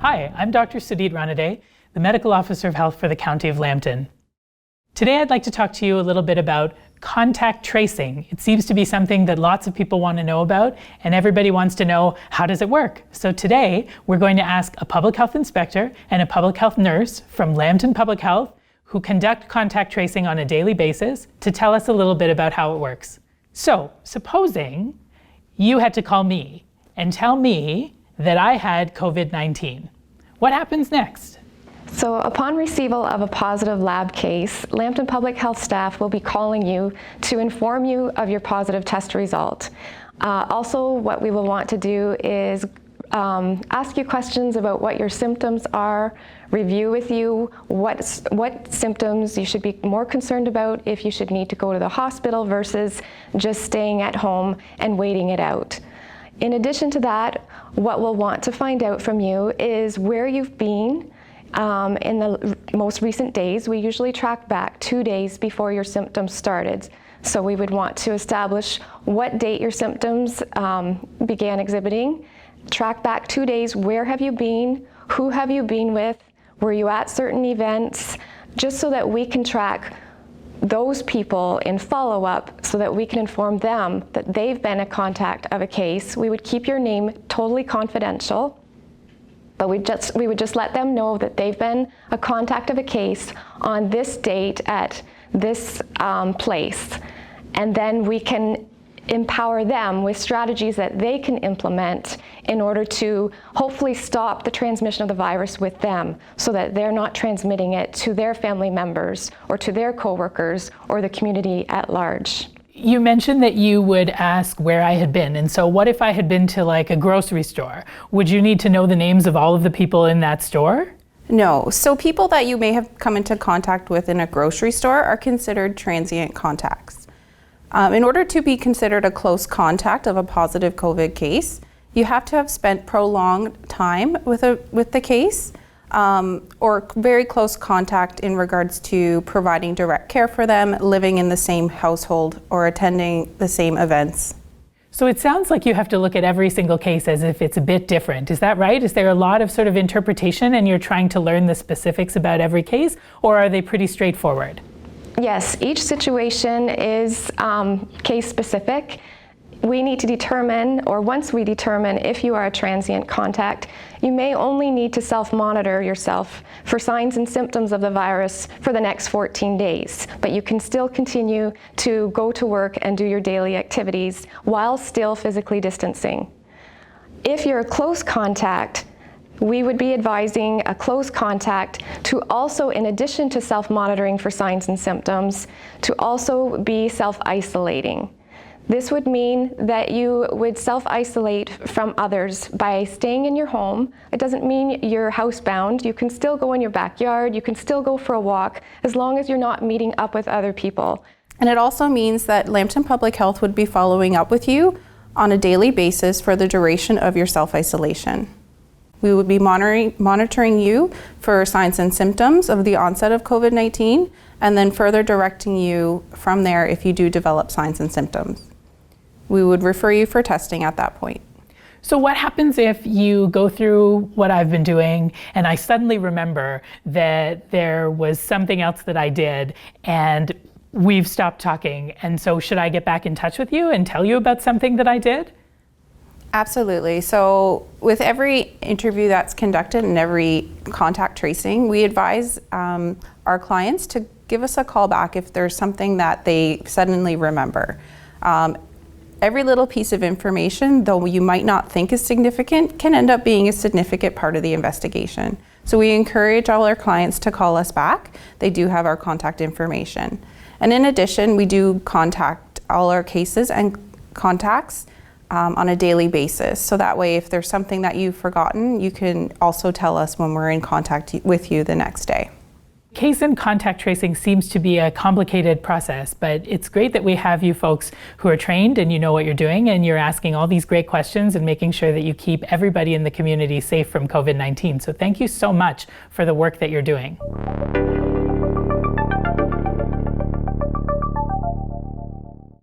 Hi, I'm Dr. Sudhit Ranade, the Medical Officer of Health for the County of Lambton. Today I'd like to talk to you a little bit about contact tracing. It seems to be something that lots of people want to know about, and everybody wants to know, how does it work? So today we're going to ask a public health inspector and a public health nurse from Lambton Public Health who conduct contact tracing on a daily basis to tell us a little bit about how it works. So supposing you had to call me and tell me that I had COVID-19. What happens next? So upon receival of a positive lab case, Lambton Public Health staff will be calling you to inform you of your positive test result. Also, what we will want to do is ask you questions about what your symptoms are, review with you what symptoms you should be more concerned about, if you should need to go to the hospital versus just staying at home and waiting it out. In addition to that, what we'll want to find out from you is where you've been in the most recent days. We usually track back 2 days before your symptoms started. So we would want to establish what date your symptoms began exhibiting, track back 2 days, where have you been, who have you been with, were you at certain events, just so that we can track those people in follow-up so that we can inform them that they've been a contact of a case. We would keep your name totally confidential, but we would just let them know that they've been a contact of a case on this date at this place. And then we can empower them with strategies that they can implement in order to hopefully stop the transmission of the virus with them so that they're not transmitting it to their family members or to their coworkers or the community at large. You mentioned that you would ask where I had been, and so what if I had been to like a grocery store? Would you need to know the names of all of the people in that store? No. So people that you may have come into contact with in a grocery store are considered transient contacts. In order to be considered a close contact of a positive COVID case, you have to have spent prolonged time with the case or very close contact in regards to providing direct care for them, living in the same household, or attending the same events. So it sounds like you have to look at every single case as if it's a bit different. Is that right? Is there a lot of sort of interpretation and you're trying to learn the specifics about every case, or are they pretty straightforward? Yes, each situation is case specific. We need to determine, or once we determine if you are a transient contact, you may only need to self-monitor yourself for signs and symptoms of the virus for the next 14 days. But you can still continue to go to work and do your daily activities while still physically distancing. If you're a close contact, we would be advising a close contact to also, in addition to self-monitoring for signs and symptoms, to also be self-isolating. This would mean that you would self-isolate from others by staying in your home. It doesn't mean you're housebound. You can still go in your backyard, you can still go for a walk, as long as you're not meeting up with other people. And it also means that Lambton Public Health would be following up with you on a daily basis for the duration of your self-isolation. We would be monitoring you for signs and symptoms of the onset of COVID-19, and then further directing you from there if you do develop signs and symptoms. We would refer you for testing at that point. So what happens if you go through what I've been doing and I suddenly remember that there was something else that I did and we've stopped talking, and so should I get back in touch with you and tell you about something that I did? Absolutely. So with every interview that's conducted and every contact tracing, we advise our clients to give us a call back if there's something that they suddenly remember. Every little piece of information, though you might not think is significant, can end up being a significant part of the investigation. So we encourage all our clients to call us back. They do have our contact information. And in addition, we do contact all our cases and contacts on a daily basis. So that way, if there's something that you've forgotten, you can also tell us when we're in contact with you the next day. Case and contact tracing seems to be a complicated process, but it's great that we have you folks who are trained and you know what you're doing, and you're asking all these great questions and making sure that you keep everybody in the community safe from COVID-19. So thank you so much for the work that you're doing.